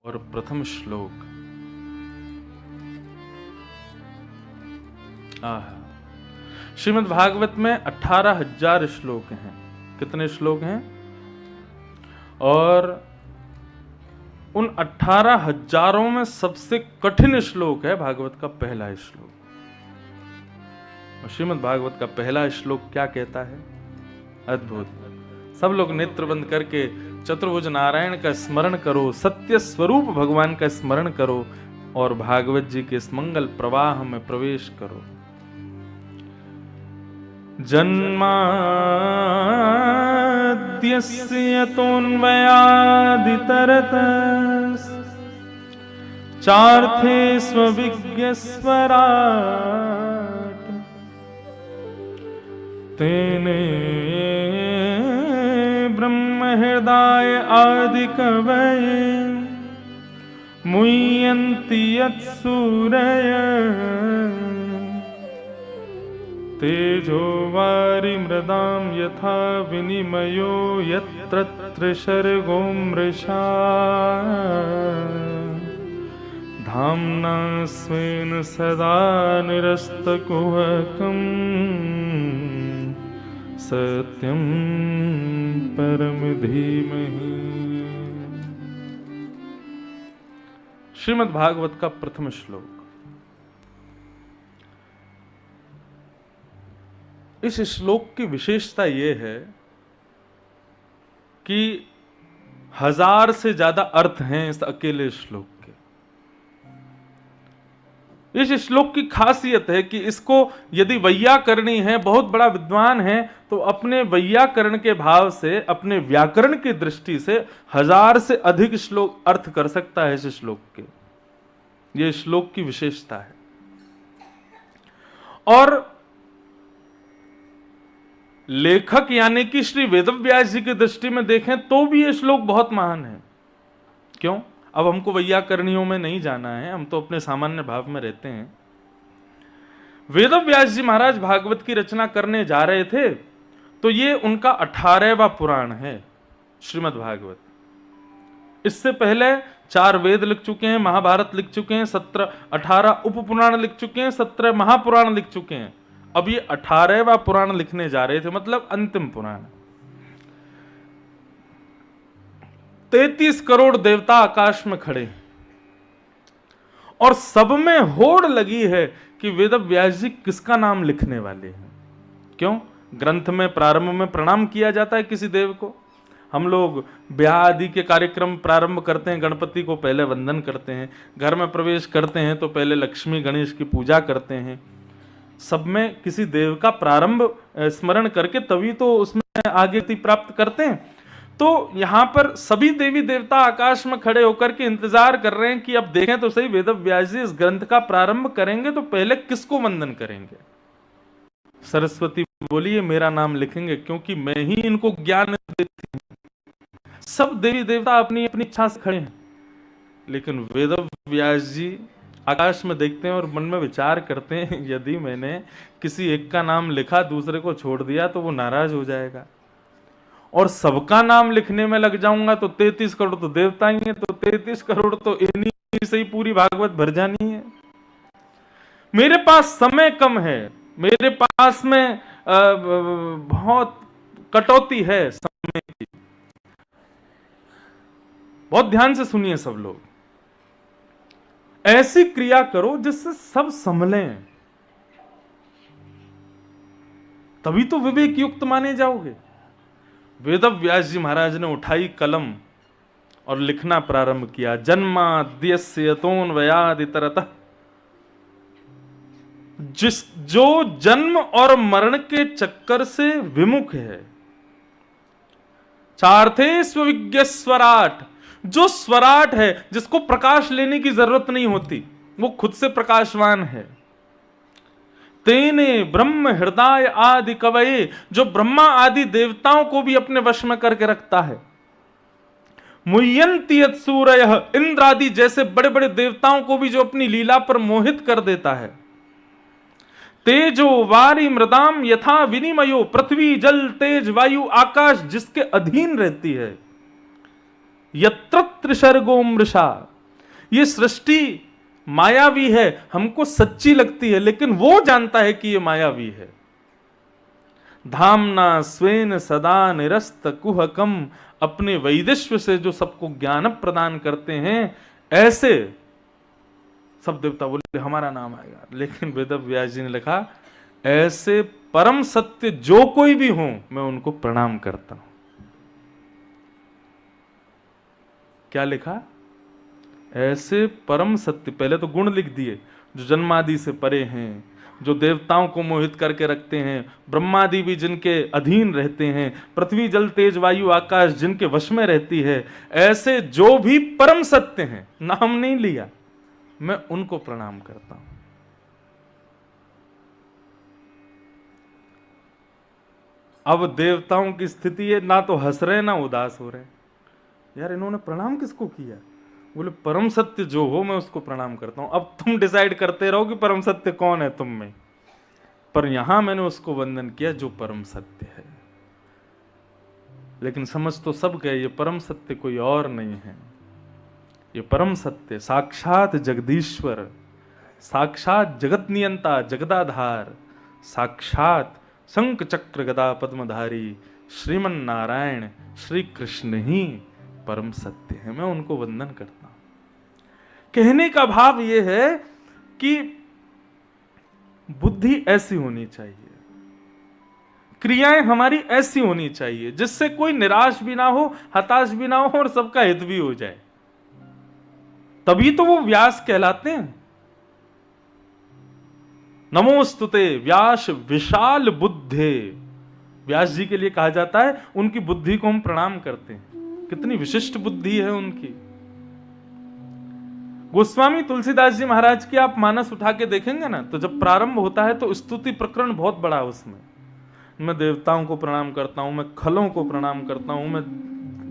और प्रथम श्लोक। श्रीमद् भागवत में 18,000 श्लोक हैं। कितने श्लोक हैं? और उन 18,000 में सबसे कठिन श्लोक है भागवत का पहला श्लोक। और श्रीमद् भागवत का पहला श्लोक क्या कहता है? अद्भुत। सब लोग नेत्र बंद करके चतुर्भुज नारायण का स्मरण करो, सत्य स्वरूप भगवान का स्मरण करो और भागवत जी के इस मंगल प्रवाह में प्रवेश करो। जन्माद्यस्य तोन्वयादितरतस् चार्थे स्वविज्ञस्वराट् तेने ब्रह्म हृदय आदि कवये मुह्यन्ति यत्सूरय तेजो वारि मृदां यथा विनिमयो यत्र त्रिसर्गो मृषा धाम्ना स्वेन सदा निरस्तकुहकम् सत्यं परम धीमहि। श्रीमद् भागवत का प्रथम श्लोक। इस श्लोक की विशेषता यह है कि 1000 से ज्यादा अर्थ हैं इस अकेले श्लोक के। इस श्लोक की खासियत है कि इसको यदि वैयाकरणी है, बहुत बड़ा विद्वान है, तो अपने वैयाकरण के भाव से, अपने व्याकरण की दृष्टि से 1000 से अधिक श्लोक अर्थ कर सकता है इस श्लोक के। यह श्लोक की विशेषता है। और लेखक यानी कि श्री वेदव्यास जी की दृष्टि में देखें तो भी यह श्लोक बहुत महान है। क्यों? अब हमको वैयाकरणियों में नहीं जाना है, हम तो अपने सामान्य भाव में रहते हैं। वेदव्यास जी महाराज भागवत की रचना करने जा रहे थे तो ये उनका 18वां पुराण है श्रीमद् भागवत। इससे पहले 4 वेद लिख चुके हैं, महाभारत लिख चुके हैं, 18 उपपुराण लिख चुके हैं, 17 महापुराण लिख चुके हैं। अब ये 18वां पुराण लिखने जा रहे थे, मतलब अंतिम पुराण। 33 करोड़ देवता आकाश में खड़े और सब में होड़ लगी है कि वेदव्यास जी किसका नाम लिखने वाले हैं। क्यों? ग्रंथ में प्रारंभ में प्रणाम किया जाता है किसी देव को। हम लोग ब्याह आदि के कार्यक्रम प्रारंभ करते हैं, गणपति को पहले वंदन करते हैं, घर में प्रवेश करते हैं तो पहले लक्ष्मी गणेश की पूजा करते हैं। सब में किसी देव का प्रारंभ स्मरण करके तभी तो उसमें आगे प्राप्त करते हैं। तो यहां पर सभी देवी देवता आकाश में खड़े होकर के इंतजार कर रहे हैं कि अब देखें तो सही वेदव्यास जी इस ग्रंथ का प्रारंभ करेंगे तो पहले किसको वंदन करेंगे। सरस्वती बोली ये मेरा नाम लिखेंगे क्योंकि मैं ही इनको ज्ञान देती हूं। सब देवी देवता अपनी अपनी इच्छा से खड़े हैं, लेकिन वेदव्यास जी आकाश में देखते हैं और मन में विचार करते हैं यदि मैंने किसी एक का नाम लिखा दूसरे को छोड़ दिया तो वो नाराज हो जाएगा, और सबका नाम लिखने में लग जाऊंगा तो 33 करोड़ तो देवता ही हैं, तो 33 करोड़ तो इन्हीं से ही पूरी भागवत भर जानी है। मेरे पास समय कम है, मेरे पास में बहुत कटौती है समय की। बहुत ध्यान से सुनिए सब लोग। ऐसी क्रिया करो जिससे सब संभलें, तभी तो विवेक युक्त माने जाओगे। वेदव्यास जी महाराज ने उठाई कलम और लिखना प्रारंभ किया। जन्माद्यस्य तोन्वयादितरतः, जो जन्म और मरण के चक्कर से विमुख है। चार्थे स्वविज्ञ स्वराट, जो स्वराट है, जिसको प्रकाश लेने की जरूरत नहीं होती, वो खुद से प्रकाशवान है। तेने ब्रह्म हृदय आदि कवये, जो ब्रह्मा आदि देवताओं को भी अपने वश में करके रखता है। मुह्यन्ति यत्सूरयः, इंद्र आदि जैसे बड़े बड़े देवताओं को भी जो अपनी लीला पर मोहित कर देता है। तेजो वारी मृदाम यथा विनिमयो, पृथ्वी जल तेज वायु आकाश जिसके अधीन रहती है। यत्र त्रिसर्गो मृषा, ये सृष्टि मायावी है, हमको सच्ची लगती है, लेकिन वो जानता है कि ये मायावी है। धामना स्वेन सदा निरस्त कुहकम, अपने वैदिश्व से जो सबको ज्ञान प्रदान करते हैं, ऐसे सब देवता बोले हमारा नाम आएगा। लेकिन वेद व्यास जी ने लिखा, ऐसे परम सत्य जो कोई भी हो मैं उनको प्रणाम करता हूं। क्या लिखा? ऐसे परम सत्य, पहले तो गुण लिख दिए, जो जन्मादि से परे हैं, जो देवताओं को मोहित करके रखते हैं, ब्रह्मादि भी जिनके अधीन रहते हैं, पृथ्वी जल तेज वायु आकाश जिनके वश में रहती है, ऐसे जो भी परम सत्य हैं, नाम नहीं लिया, मैं उनको प्रणाम करता हूं। अब देवताओं की स्थिति है, ना तो हंस रहे ना उदास हो रहे। यार इन्होंने प्रणाम किसको किया? बोले परम सत्य जो हो मैं उसको प्रणाम करता हूं। अब तुम डिसाइड करते रहो कि परम सत्य कौन है तुम में, पर यहां मैंने उसको वंदन किया जो परम सत्य है। लेकिन समझ तो सब गए, ये परम सत्य कोई और नहीं है। ये परम सत्य साक्षात जगदीश्वर, साक्षात जगत नियंता जगदाधार, साक्षात शंख चक्र गदा पद्मधारी श्रीमन नारायण श्री कृष्ण ही परम सत्य है। मैं उनको वंदन करता हूं। कहने का भाव यह है कि बुद्धि ऐसी होनी चाहिए, क्रियाएं हमारी ऐसी होनी चाहिए जिससे कोई निराश भी ना हो, हताश भी ना हो और सबका हित भी हो जाए। तभी तो वो व्यास कहलाते हैं। नमोस्तुते व्यास विशाल बुद्धे, व्यास जी के लिए कहा जाता है उनकी बुद्धि को हम प्रणाम करते हैं। कितनी विशिष्ट बुद्धि है उनकी। गोस्वामी तुलसीदास जी महाराज की आप मानस उठा के देखेंगे ना, तो जब प्रारंभ होता है तो स्तुति प्रकरण बहुत बड़ा, उसमें मैं देवताओं को प्रणाम करता हूं, मैं खलों को प्रणाम करता हूं, मैं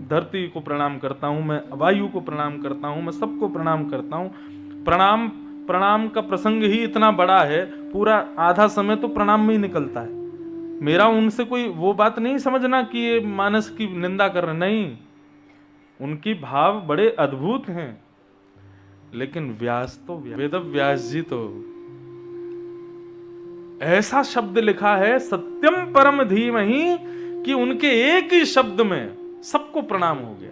धरती को प्रणाम करता हूं, मैं वायु को प्रणाम करता हूं, मैं सबको प्रणाम करता हूं। प्रणाम प्रणाम का प्रसंग ही इतना बड़ा है, पूरा आधा समय तो प्रणाम में ही निकलता है। मेरा उनसे कोई वो बात नहीं समझना कि ये मानस की निंदा कर रहे, नहीं, उनकी भाव बड़े अद्भुत हैं। लेकिन व्यास तो वेद व्यास जी तो ऐसा शब्द लिखा है सत्यम परम धीमहि कि उनके एक ही शब्द में सबको प्रणाम हो गया।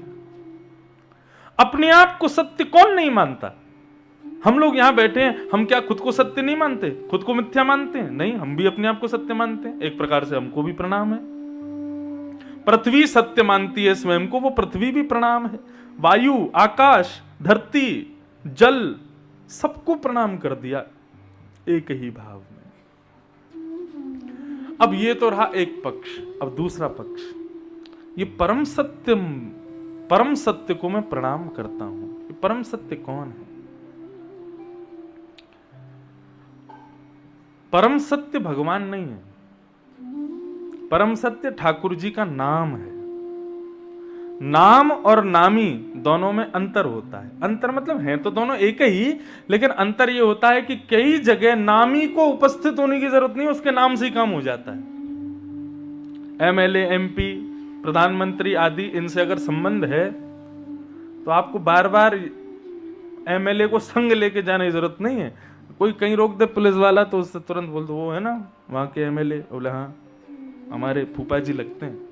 अपने आप को सत्य कौन नहीं मानता? हम लोग यहां बैठे हैं, हम क्या खुद को सत्य नहीं मानते, खुद को मिथ्या मानते हैं? नहीं, हम भी अपने आप को सत्य मानते हैं। एक प्रकार से हमको भी प्रणाम है। पृथ्वी सत्य मानती है स्वयं को, वो पृथ्वी भी प्रणाम है। वायु आकाश धरती जल सबको प्रणाम कर दिया एक ही भाव में। अब ये तो रहा एक पक्ष। अब दूसरा पक्ष, ये परम सत्य को मैं प्रणाम करता हूं। ये परम सत्य कौन है? परम सत्य भगवान नहीं है, परम सत्य ठाकुर जी का नाम है। नाम और नामी दोनों में अंतर होता है। अंतर मतलब है तो दोनों एक ही, लेकिन अंतर यह होता है कि कई जगह नामी को उपस्थित होने की जरूरत नहीं, उसके नाम से ही काम हो जाता है। एमएलए एमपी प्रधानमंत्री आदि, इनसे अगर संबंध है तो आपको बार बार एमएलए को संग लेके जाने की जरूरत नहीं है। कोई कहीं रोक दे पुलिस वाला तो उससे तुरंत बोल दो वो है ना वहां के एमएलए, बोले हाँ हमारे फूफा जी लगते हैं।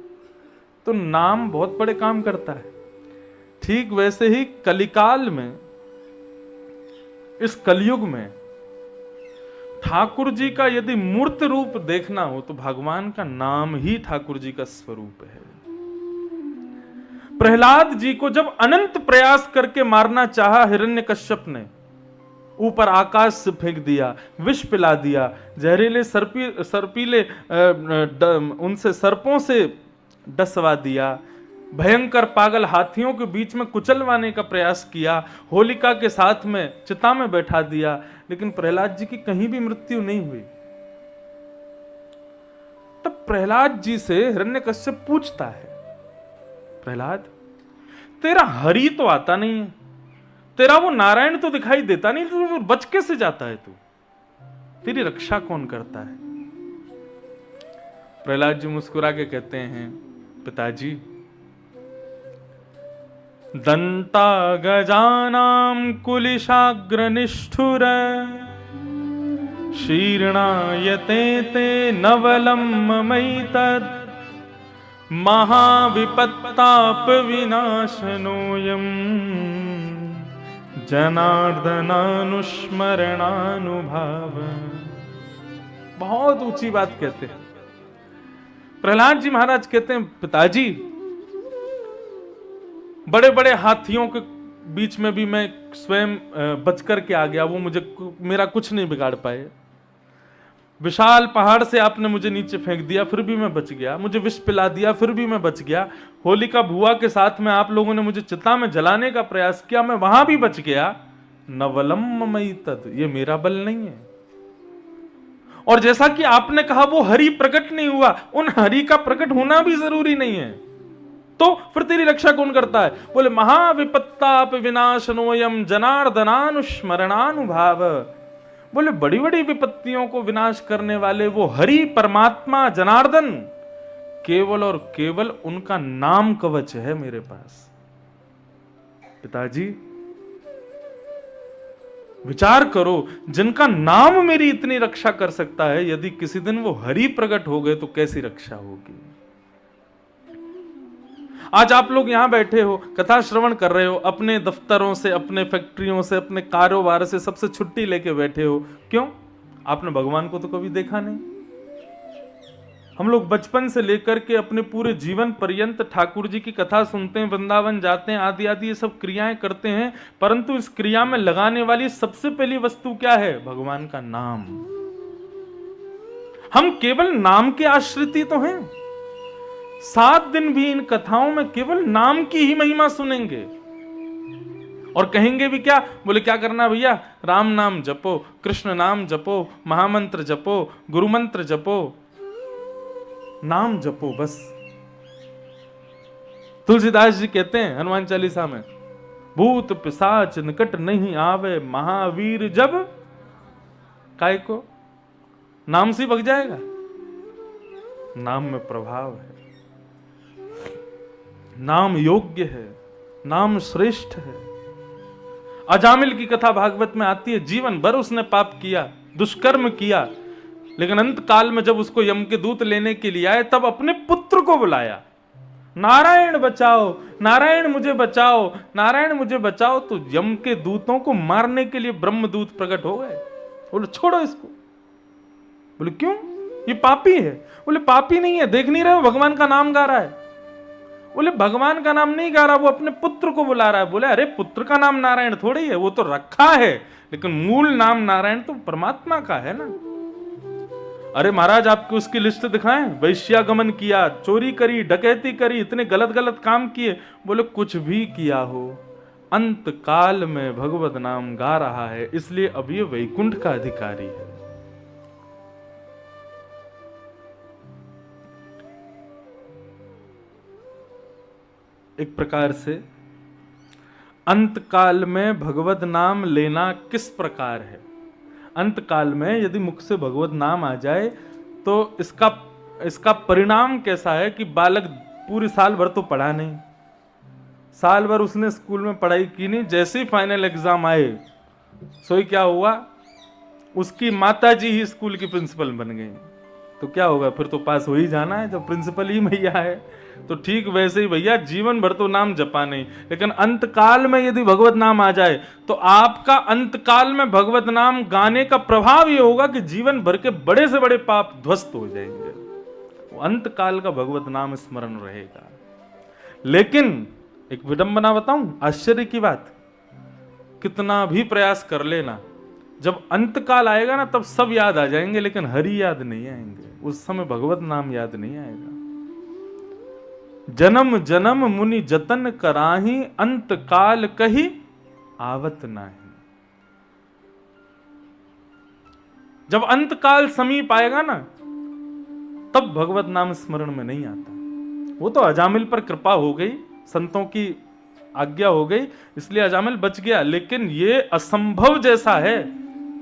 तो नाम बहुत बड़े काम करता है। ठीक वैसे ही कलिकाल में, इस कलयुग में ठाकुर जी का यदि मूर्त रूप देखना हो तो भगवान का नाम ही ठाकुर जी का स्वरूप है। प्रहलाद जी को जब अनंत प्रयास करके मारना चाहा हिरण्यकश्यप ने, ऊपर आकाश से फेंक दिया, विष पिला दिया, जहरीले सर्पीले उनसे सर्पों से डसवा दिया, भयंकर पागल हाथियों के बीच में कुचलवाने का प्रयास किया, होलिका के साथ में चिता में बैठा दिया, लेकिन प्रहलाद जी की कहीं भी मृत्यु नहीं हुई। तब प्रहलाद जी से हिरण्यकश्यप पूछता है, प्रहलाद तेरा हरि तो आता नहीं है, तेरा वो नारायण तो दिखाई देता नहीं, तो बच कैसे जाता है तू? तेरी रक्षा कौन करता है? प्रहलाद जी मुस्कुरा के कहते हैं, पिताजी दंता गजानां कुलिशाग्रनिष्ठुर शीर्णायते ते नवलं ममैतत् महाविपत्ताप विनाशनोऽयं जनार्दनानुस्मरणानुभाव। बहुत ऊंची बात कहते हैं प्रहलाद जी महाराज। कहते हैं पिताजी, बड़े बड़े हाथियों के बीच में भी मैं स्वयं बच कर के आ गया, वो मेरा कुछ नहीं बिगाड़ पाए। विशाल पहाड़ से आपने मुझे नीचे फेंक दिया, फिर भी मैं बच गया। मुझे विष पिला दिया, फिर भी मैं बच गया। होलिका बुआ के साथ में आप लोगों ने मुझे चिता में जलाने का प्रयास किया, मैं वहां भी बच गया। नवलम ममई तद, ये मेरा बल नहीं है। और जैसा कि आपने कहा वो हरि प्रकट नहीं हुआ, उन हरि का प्रकट होना भी जरूरी नहीं है, तो फिर तेरी रक्षा कौन करता है? बोले महाविपत्ताप विनाशनोयम जनार्दनानुस्मरणानुभाव। बोले बड़ी बड़ी विपत्तियों को विनाश करने वाले वो हरि परमात्मा जनार्दन, केवल और केवल उनका नाम कवच है मेरे पास। पिताजी विचार करो, जिनका नाम मेरी इतनी रक्षा कर सकता है, यदि किसी दिन वो हरि प्रकट हो गए तो कैसी रक्षा होगी। आज आप लोग यहां बैठे हो, कथा श्रवण कर रहे हो, अपने दफ्तरों से, अपने फैक्ट्रियों से, अपने कारोबार से सबसे छुट्टी लेके बैठे हो। क्यों? आपने भगवान को तो कभी देखा नहीं। हम लोग बचपन से लेकर के अपने पूरे जीवन पर्यंत ठाकुर जी की कथा सुनते हैं, वृंदावन जाते हैं, आदि आदि ये सब क्रियाएं करते हैं, परंतु इस क्रिया में लगाने वाली सबसे पहली वस्तु क्या है? भगवान का नाम। हम केवल नाम के आश्रित तो हैं। 7 दिन भी इन कथाओं में केवल नाम की ही महिमा सुनेंगे और कहेंगे भी क्या? बोले क्या करना भैया? राम नाम जपो, कृष्ण नाम जपो, महामंत्र जपो, गुरु मंत्र जपो, नाम जपो बस। तुलसीदास जी कहते हैं हनुमान चालीसा में, भूत पिशाच निकट नहीं आवे, महावीर जब काय को। नाम से भग जाएगा। नाम में प्रभाव है, नाम योग्य है, नाम श्रेष्ठ है। अजामिल की कथा भागवत में आती है, जीवन भर उसने पाप किया, दुष्कर्म किया, लेकिन अंत काल में जब उसको यम के दूत लेने के लिए आए, तब अपने पुत्र को बुलाया, नारायण बचाओ, नारायण मुझे बचाओ, नारायण मुझे बचाओ। तो यम के दूतों को मारने के लिए ब्रह्मदूत प्रकट हो गए। बोले छोड़ो इसको। बोले क्यों? ये पापी है। बोले पापी नहीं है, देख नहीं रहे हो भगवान का नाम गा रहा है। बोले भगवान का नाम नहीं गा रहा, वो अपने पुत्र को बुला रहा है। बोले अरे पुत्र का नाम नारायण थोड़ी है, वो तो रखा है, लेकिन मूल नाम नारायण तो परमात्मा का है ना। अरे महाराज आपको उसकी लिस्ट दिखाएं? वैश्यागमन किया, चोरी करी, डकैती करी, इतने गलत गलत काम किए। बोले कुछ भी किया हो, अंत काल में भगवत नाम गा रहा है, इसलिए अब ये वैकुंठ का अधिकारी है। एक प्रकार से अंत काल में भगवत नाम लेना किस प्रकार है? अंत काल में यदि मुख से भगवत नाम आ जाए तो इसका परिणाम कैसा है कि बालक पूरी साल भर तो पढ़ा नहीं, साल भर उसने स्कूल में पढ़ाई की नहीं, जैसे ही फाइनल एग्जाम आए सोई क्या हुआ, उसकी माताजी ही स्कूल की प्रिंसिपल बन गई। तो क्या होगा? फिर तो पास हो ही जाना है जब प्रिंसिपल ही मैया है। तो ठीक वैसे ही भैया जीवन भर तो नाम जपा नहीं, लेकिन अंत काल में यदि भगवत नाम आ जाए तो आपका अंत काल में भगवत नाम गाने का प्रभाव ये होगा कि जीवन भर के बड़े से बड़े पाप ध्वस्त हो जाएंगे। वो अंत काल का भगवत नाम स्मरण रहेगा। लेकिन एक विडंबना बताऊं, आश्चर्य की बात, कितना भी प्रयास कर लेना, जब अंत काल आएगा ना तब सब याद आ जाएंगे, लेकिन हरि याद नहीं आएंगे। उस समय भगवत नाम याद नहीं आएगा। जन्म जन्म मुनि जतन कराही, अंत काल कही आवत नाही। जब अंत काल समीप आएगा ना तब भगवत नाम स्मरण में नहीं आता। वो तो अजामिल पर कृपा हो गई, संतों की आज्ञा हो गई, इसलिए अजामिल बच गया। लेकिन ये असंभव जैसा है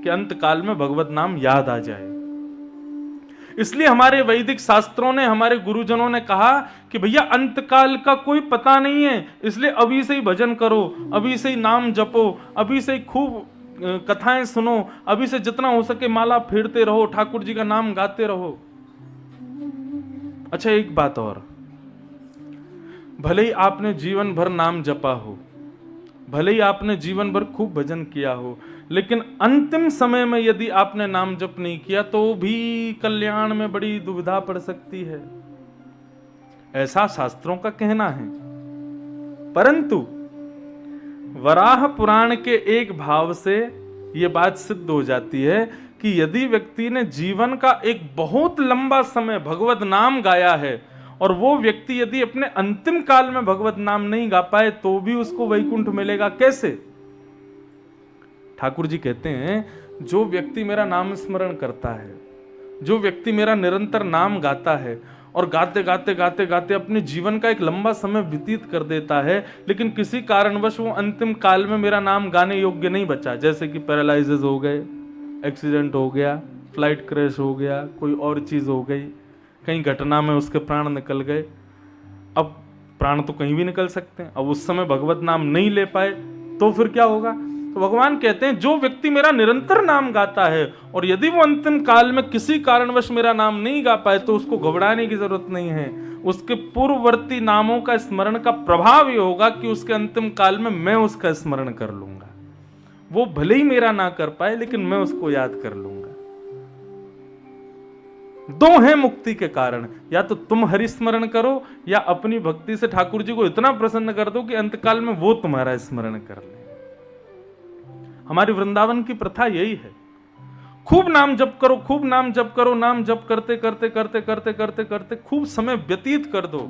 कि अंत काल में भगवत नाम याद आ जाए। इसलिए हमारे वैदिक शास्त्रों ने, हमारे गुरुजनों ने कहा कि भैया अंतकाल का कोई पता नहीं है, इसलिए अभी से ही भजन करो, अभी से ही नाम जपो, अभी से ही खूब कथाएं सुनो, अभी से जितना हो सके माला फेरते रहो, ठाकुर जी का नाम गाते रहो। अच्छा, एक बात और, भले ही आपने जीवन भर नाम जपा हो, भले ही आपने जीवन भर खूब भजन किया हो, लेकिन अंतिम समय में यदि आपने नाम जप नहीं किया तो भी कल्याण में बड़ी दुविधा पड़ सकती है, ऐसा शास्त्रों का कहना है। परंतु वराह पुराण के एक भाव से यह बात सिद्ध हो जाती है कि यदि व्यक्ति ने जीवन का एक बहुत लंबा समय भगवत नाम गाया है और वो व्यक्ति यदि अपने अंतिम काल में भगवत नाम नहीं गा पाए तो भी उसको वैकुंठ मिलेगा। कैसे? ठाकुर जी कहते हैं, जो व्यक्ति मेरा नाम स्मरण करता है, जो व्यक्ति मेरा निरंतर नाम गाता है और गाते गाते गाते गाते अपने जीवन का एक लंबा समय व्यतीत कर देता है, लेकिन किसी कारणवश वो अंतिम काल में मेरा नाम गाने योग्य नहीं बचा, जैसे कि पैरालाइसिस हो गए, एक्सीडेंट हो गया, फ्लाइट क्रैश हो गया, कोई और चीज हो गई, कहीं घटना में उसके प्राण निकल गए। अब प्राण तो कहीं भी निकल सकते हैं, अब उस समय भगवत नाम नहीं ले पाए तो फिर क्या होगा? तो भगवान कहते हैं, जो व्यक्ति मेरा निरंतर नाम गाता है और यदि वो अंतिम काल में किसी कारणवश मेरा नाम नहीं गा पाए तो उसको घबराने की जरूरत नहीं है। उसके पूर्ववर्ती नामों का स्मरण का प्रभाव ये होगा कि उसके अंतिम काल में मैं उसका स्मरण कर लूंगा। वो भले ही मेरा ना कर पाए लेकिन मैं उसको याद कर लूंगा। दो हैं मुक्ति के कारण, या तो तुम हरि स्मरण करो या अपनी भक्ति से ठाकुर जी को इतना प्रसन्न कर दो कि अंतकाल में वो तुम्हारा स्मरण कर ले। हमारी वृंदावन की प्रथा यही है, खूब नाम जप करो, खूब नाम जप करो, नाम जप करते करते करते करते करते करते खूब समय व्यतीत कर दो।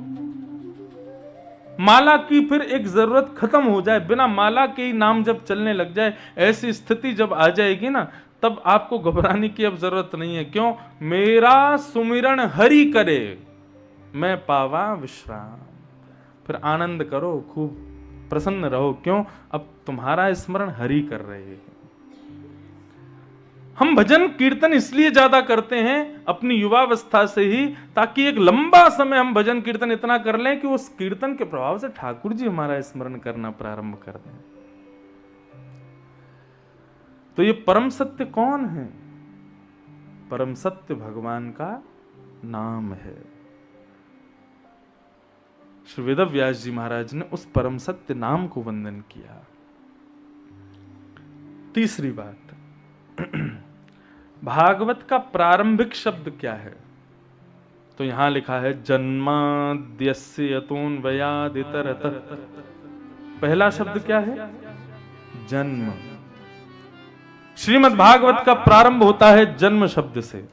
माला की फिर एक जरूरत खत्म हो जाए, बिना माला के ही नाम जप चलने लग जाए, ऐसी स्थिति जब आ जाएगी ना, तब आपको घबराने की अब जरूरत नहीं है। क्यों? मेरा सुमिरन हरि करे, मैं पावा विश्राम। फिर आनंद करो, खूब प्रसन्न रहो। क्यों? अब तुम्हारा स्मरण हरि कर रहे हैं। हम भजन कीर्तन इसलिए ज्यादा करते हैं अपनी युवावस्था से ही, ताकि एक लंबा समय हम भजन कीर्तन इतना कर लें कि उस कीर्तन के प्रभाव से ठाकुर जी हमारा स्मरण करना प्रारंभ कर दें। तो ये परम सत्य कौन है? परम सत्य भगवान का नाम है। श्री वेदव्यास जी महाराज ने उस परम सत्य नाम को वंदन किया। तीसरी बात, भागवत का प्रारंभिक शब्द क्या है? तो यहां लिखा है जन्माद्यस्य यतोऽन्वयादितरतः। पहला शब्द क्या है? जन्म। श्रीमद् भागवत का प्रारंभ होता है जन्म शब्द से,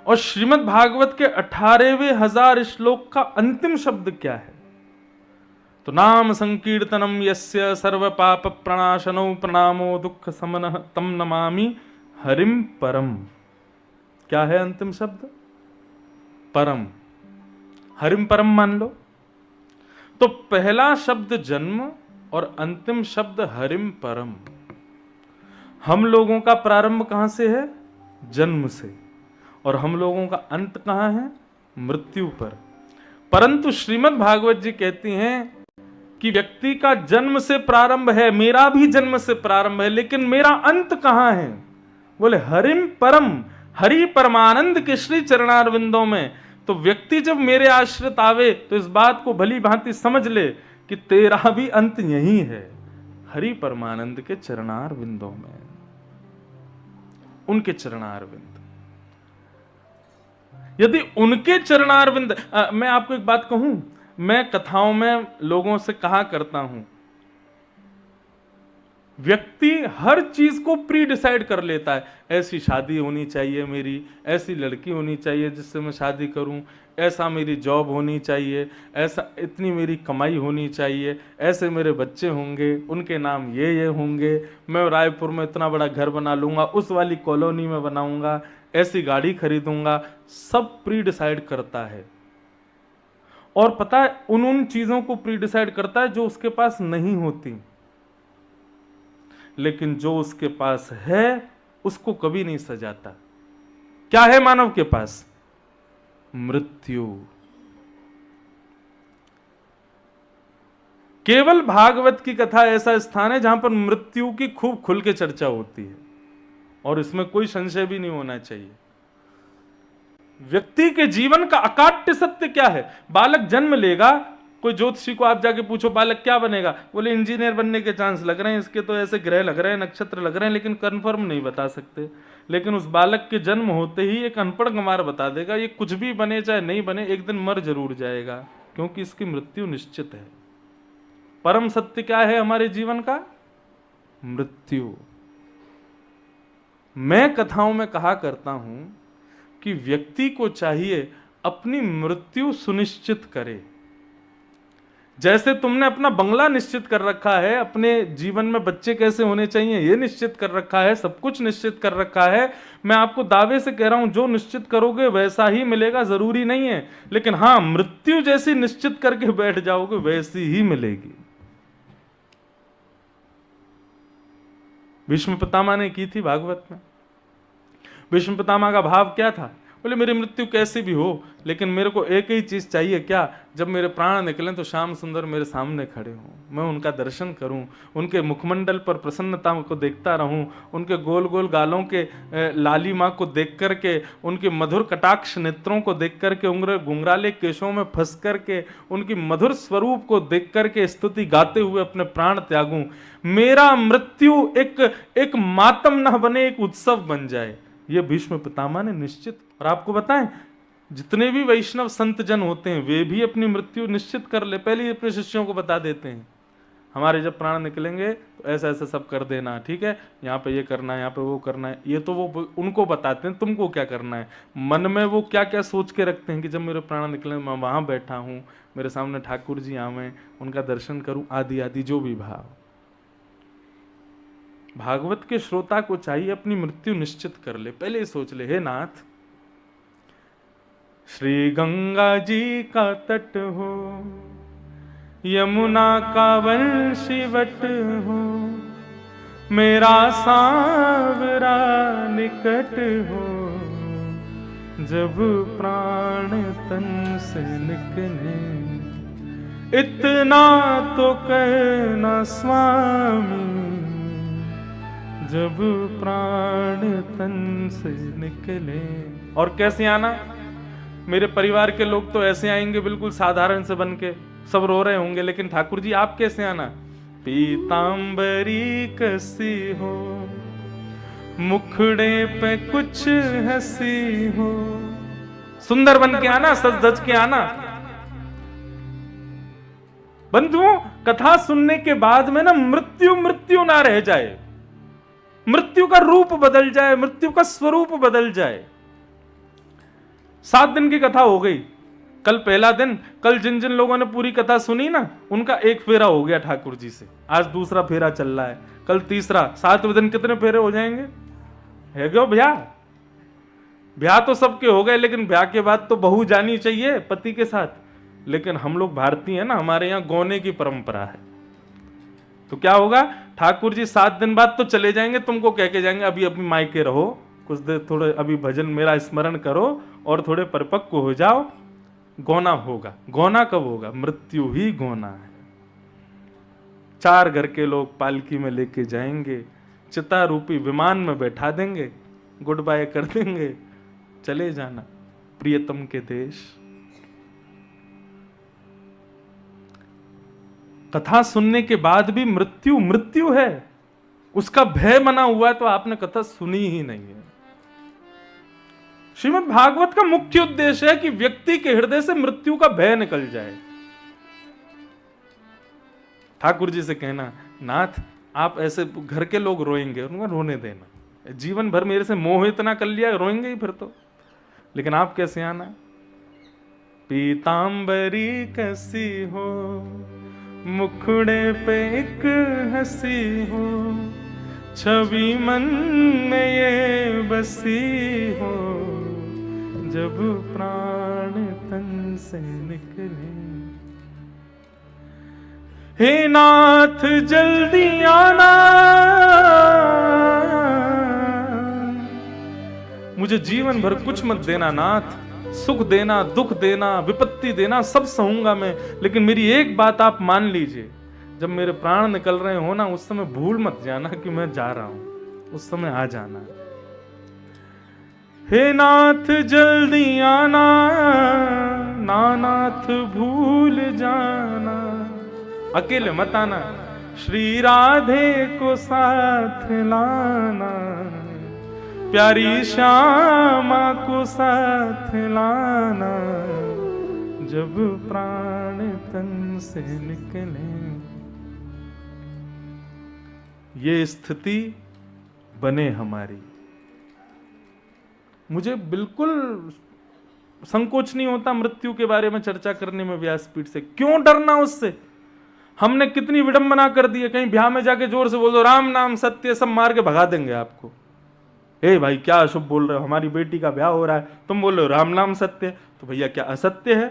और श्रीमद् भागवत के 18,000 श्लोक का अंतिम शब्द क्या है? तो नाम संकीर्तनम यस्य सर्व पाप प्रणाशनो प्रणामो दुख समनः तम नमामि हरिम परम। क्या है अंतिम शब्द? परम। हरिम परम मान लो। तो पहला शब्द जन्म और अंतिम शब्द हरिम परम। हम लोगों का प्रारंभ कहां से है? जन्म से। और हम लोगों का अंत कहां है? मृत्यु पर। परंतु श्रीमद् भागवत जी कहती हैं कि व्यक्ति का जन्म से प्रारंभ है, मेरा भी जन्म से प्रारंभ है, लेकिन मेरा अंत कहां है? बोले हरिम परम, हरि परमानंद के श्री चरणारविंदों में। तो व्यक्ति जब मेरे आश्रित आवे तो इस बात को भली भांति समझ ले कि तेरा भी अंत यही है, हरि परमानंद के चरणारविंदों में, उनके चरणारविंद। यदि उनके चरणारविंद, मैं आपको एक बात कहूं, मैं कथाओं में लोगों से कहा करता हूं, व्यक्ति हर चीज को प्री डिसाइड कर लेता है। ऐसी शादी होनी चाहिए मेरी, ऐसी लड़की होनी चाहिए जिससे मैं शादी करूं, ऐसा मेरी जॉब होनी चाहिए, ऐसा इतनी मेरी कमाई होनी चाहिए, ऐसे मेरे बच्चे होंगे, उनके नाम ये होंगे, मैं रायपुर में इतना बड़ा घर बना लूंगा, उस वाली कॉलोनी में बनाऊंगा, ऐसी गाड़ी खरीदूंगा। सब प्री डिसाइड करता है। और पता है, उन चीजों को प्री डिसाइड करता है जो उसके पास नहीं होती, लेकिन जो उसके पास है उसको कभी नहीं सजाता। क्या है मानव के पास? मृत्यु। केवल भागवत की कथा ऐसा स्थान है जहां पर मृत्यु की खूब खुल के चर्चा होती है, और इसमें कोई संशय भी नहीं होना चाहिए। व्यक्ति के जीवन का अकाट्य सत्य क्या है? बालक जन्म लेगा, कोई ज्योतिषी को आप जाके पूछो बालक क्या बनेगा, बोले इंजीनियर बनने के चांस लग रहे हैं, इसके तो ऐसे ग्रह लग रहे हैं, नक्षत्र लग रहे हैं, लेकिन कंफर्म नहीं बता सकते। लेकिन उस बालक के जन्म होते ही एक अनपढ़ गंवार बता देगा ये कुछ भी बने चाहे नहीं बने एक दिन मर जरूर जाएगा, क्योंकि इसकी मृत्यु निश्चित है। परम सत्य क्या है हमारे जीवन का? मृत्यु। मैं कथाओं में कहा करता हूं कि व्यक्ति को चाहिए अपनी मृत्यु सुनिश्चित करे। जैसे तुमने अपना बंगला निश्चित कर रखा है, अपने जीवन में बच्चे कैसे होने चाहिए ये निश्चित कर रखा है, सब कुछ निश्चित कर रखा है, मैं आपको दावे से कह रहा हूं जो निश्चित करोगे वैसा ही मिलेगा, जरूरी नहीं है। लेकिन हां, मृत्यु जैसी निश्चित करके बैठ जाओगे वैसी ही मिलेगी। भीष्म पितामह ने की थी भागवत में। भीष्म पितामह का भाव क्या था? बोले मेरी मृत्यु कैसी भी हो, लेकिन मेरे को एक ही चीज चाहिए, क्या? जब मेरे प्राण निकलें तो श्याम सुंदर मेरे सामने खड़े हों, मैं उनका दर्शन करूं, उनके मुखमंडल पर प्रसन्नता को देखता रहूं, उनके गोल गोल गालों के लालिमा को देख करके, उनके मधुर कटाक्ष नेत्रों को देख करके, उंगरे घुंघराले केशों में फंस करके, उनकी मधुर स्वरूप को देख करके स्तुति गाते हुए अपने प्राण त्यागूं। मेरा मृत्यु एक मातम न बने, एक उत्सव बन जाए, ये भीष्म पितामह ने निश्चित। और आपको बताएं, जितने भी वैष्णव संत जन होते हैं वे भी अपनी मृत्यु निश्चित कर ले, पहले ही अपने शिष्यों को बता देते हैं हमारे जब प्राण निकलेंगे तो ऐसा ऐसा सब कर देना, ठीक है, यहाँ पे ये करना है, यहाँ पे वो करना है। ये तो वो उनको बताते हैं, तुमको क्या करना है। मन में वो क्या क्या सोच के रखते हैं कि जब मेरे प्राण निकले मैं वहां बैठा हूं, मेरे सामने ठाकुर जी आवे, उनका दर्शन करूं, आदि आदि जो भी भाव। भागवत के श्रोता को चाहिए अपनी मृत्यु निश्चित कर ले, पहले सोच ले, हे नाथ, श्री गंगा जी का तट हो, यमुना का वंशीवट हो, मेरा सांवरा निकट हो, जब प्राण तन से निकले, इतना तो कहना स्वामी, जब प्राण तन से निकले। और कैसे आना? मेरे परिवार के लोग तो ऐसे आएंगे बिल्कुल साधारण से बन के, सब रो रहे होंगे, लेकिन ठाकुर जी आप कैसे आना? पीतांबरी कसी हो, मुखड़े पे कुछ हंसी हो, सुंदर बन के आना, सज धज के आना। बंधुओं, कथा सुनने के बाद में ना मृत्यु मृत्यु ना रह जाए, मृत्यु का रूप बदल जाए, मृत्यु का स्वरूप बदल जाए। 7 दिन की कथा हो गई, कल पहला दिन, कल जिन जिन लोगों ने पूरी कथा सुनी ना उनका एक फेरा हो गया ठाकुर जी से, आज दूसरा फेरा चल रहा है, कल तीसरा, 7वें दिन कितने फेरे हो जाएंगे? है गयो ब्याह? ब्याह तो सबके हो गए, लेकिन ब्याह के बाद तो बहू जानी चाहिए पति के साथ। लेकिन हम लोग भारतीय हैं ना, हमारे यहाँ गौने की परंपरा है, तो क्या होगा? ठाकुर जी 7 दिन बाद तो चले जाएंगे, तुमको कह के जाएंगे अभी अभी मायके रहो, कुछ देर थोड़े अभी भजन मेरा स्मरण करो और थोड़े परिपक्व हो जाओ, गौना होगा। गौना कब होगा? मृत्यु ही गौना है। 4 घर के लोग पालकी में लेके जाएंगे, चिता रूपी विमान में बैठा देंगे, गुड बाय कर देंगे, चले जाना प्रियतम के देश। कथा सुनने के बाद भी मृत्यु मृत्यु है, उसका भय बना हुआ है, तो आपने कथा सुनी ही नहीं है। श्रीमद् भागवत का मुख्य उद्देश्य है कि व्यक्ति के हृदय से मृत्यु का भय निकल जाए। ठाकुर जी से कहना, नाथ आप ऐसे, घर के लोग रोएंगे, उनको रोने देना, जीवन भर मेरे से मोह इतना कर लिया, रोएंगे ही फिर तो, लेकिन आप कैसे आना? पीतांबरी कैसी हो, मुखड़े पे एक हंसी हो, छवि मन में ये बसी हो, जब प्राण तन से निकले। हे नाथ जल्दी आना, मुझे जीवन भर कुछ मत देना नाथ, सुख देना, दुख देना, विपत्ति देना, सब सहूंगा मैं, लेकिन मेरी एक बात आप मान लीजिए, जब मेरे प्राण निकल रहे हो ना, उस समय भूल मत जाना कि मैं जा रहा हूं, उस समय आ जाना। हे नाथ जल्दी आना, नाथ भूल जाना, अकेले मत आना, श्री राधे को साथ लाना, प्यारी श्यामा को साथ लाना, जब प्राण तन से निकले। ये स्थिति बने हमारी। मुझे बिल्कुल संकोच नहीं होता मृत्यु के बारे में चर्चा करने में व्यासपीठ से। क्यों डरना उससे? हमने कितनी विडंबना कर दी है। कहीं ब्याह में जाके जोर से बोल दो राम नाम सत्य, सब मार के भगा देंगे आपको। ए भाई क्या अशुभ बोल रहे हो, हमारी बेटी का ब्याह हो रहा है, तुम बोल रहे हो राम नाम सत्य, तो भैया क्या असत्य है?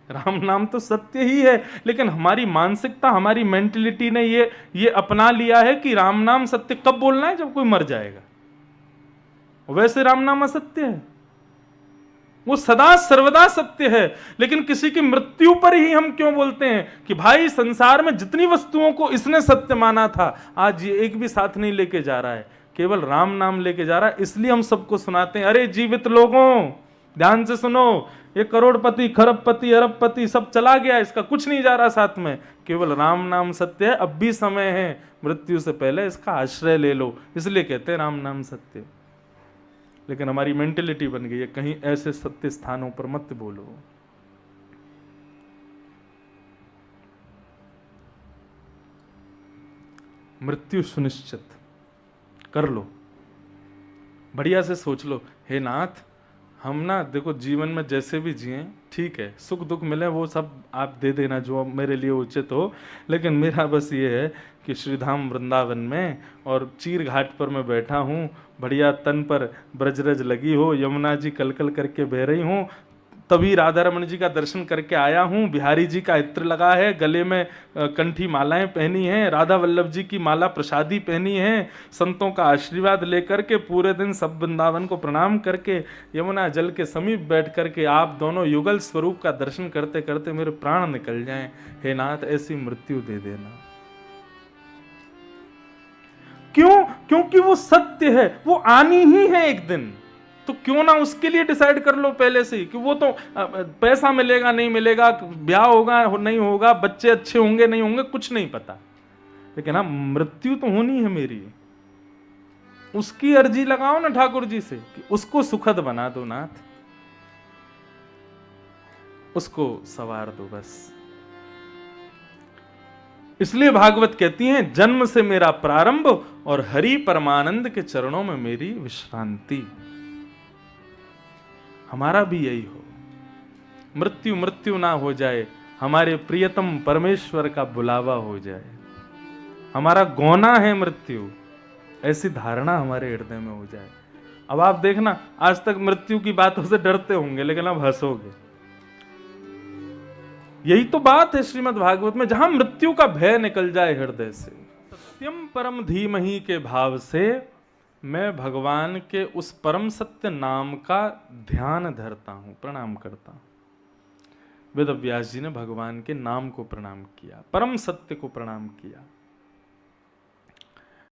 राम नाम तो सत्य ही है, लेकिन हमारी मानसिकता, हमारी मेंटलिटी ने ये अपना लिया है कि राम नाम सत्य कब बोलना है, जब कोई मर जाएगा। वैसे राम नाम असत्य है, वो सदा सर्वदा सत्य है, लेकिन किसी की मृत्यु पर ही हम क्यों बोलते हैं कि भाई संसार में जितनी वस्तुओं को इसने सत्य माना था, आज ये एक भी साथ नहीं लेके जा रहा है, केवल राम नाम लेके जा रहा है। इसलिए हम सबको सुनाते हैं, अरे जीवित लोगों ध्यान से सुनो, ये करोड़पति, खरबपति, अरबपति सब चला गया, इसका कुछ नहीं जा रहा साथ में, केवल राम नाम सत्य है, अब भी समय है, मृत्यु से पहले इसका आश्रय ले लो, इसलिए कहते हैं राम नाम सत्य। लेकिन हमारी मेंटेलिटी बन गई है, कहीं ऐसे सत्य स्थानों पर मत बोलो। मृत्यु सुनिश्चित कर लो, बढ़िया से सोच लो, हे नाथ हम ना देखो जीवन में जैसे भी जिए ठीक है, सुख दुख मिले वो सब आप दे देना जो मेरे लिए उचित हो, लेकिन मेरा बस ये है कि श्रीधाम वृंदावन में और चीर घाट पर मैं बैठा हूँ, बढ़िया तन पर ब्रजरज लगी हो, यमुना जी कलकल करके बह रही हूँ, तभी राधा रमन जी का दर्शन करके आया हूँ, बिहारी जी का इत्र लगा है, गले में कंठी मालाएं पहनी हैं, राधा वल्लभ जी की माला प्रसादी पहनी है, संतों का आशीर्वाद लेकर के पूरे दिन सब वृंदावन को प्रणाम करके यमुना जल के समीप बैठ करके आप दोनों युगल स्वरूप का दर्शन करते करते मेरे प्राण निकल जाएं, हे नाथ ऐसी मृत्यु दे देना। क्यों? क्योंकि वो सत्य है, वो आनी ही है एक दिन, तो क्यों ना उसके लिए डिसाइड कर लो पहले से ही कि वो तो पैसा मिलेगा नहीं मिलेगा, ब्याह होगा नहीं होगा, बच्चे अच्छे होंगे नहीं होंगे, कुछ नहीं पता, लेकिन हाँ मृत्यु तो होनी है मेरी। उसकी अर्जी लगाओ ना ठाकुर जी से कि उसको सुखद बना दो नाथ, उसको सवार दो बस। इसलिए भागवत कहती हैं जन्म से मेरा प्रारंभ और हरि परमानंद के चरणों में मेरी विश्रांति। हमारा भी यही हो, मृत्यु मृत्यु ना हो जाए, हमारे प्रियतम परमेश्वर का बुलावा हो जाए, हमारा गौना है मृत्यु, ऐसी धारणा हमारे हृदय में हो जाए। अब आप देखना, आज तक मृत्यु की बातों से डरते होंगे, लेकिन अब हंसोगे। यही तो बात है श्रीमद् भागवत में, जहां मृत्यु का भय निकल जाए हृदय से। सत्यम परम धीमहि के भाव से मैं भगवान के उस परम सत्य नाम का ध्यान धरता हूं, प्रणाम करता हूं। वेद व्यास जी ने भगवान के नाम को प्रणाम किया, परम सत्य को प्रणाम किया।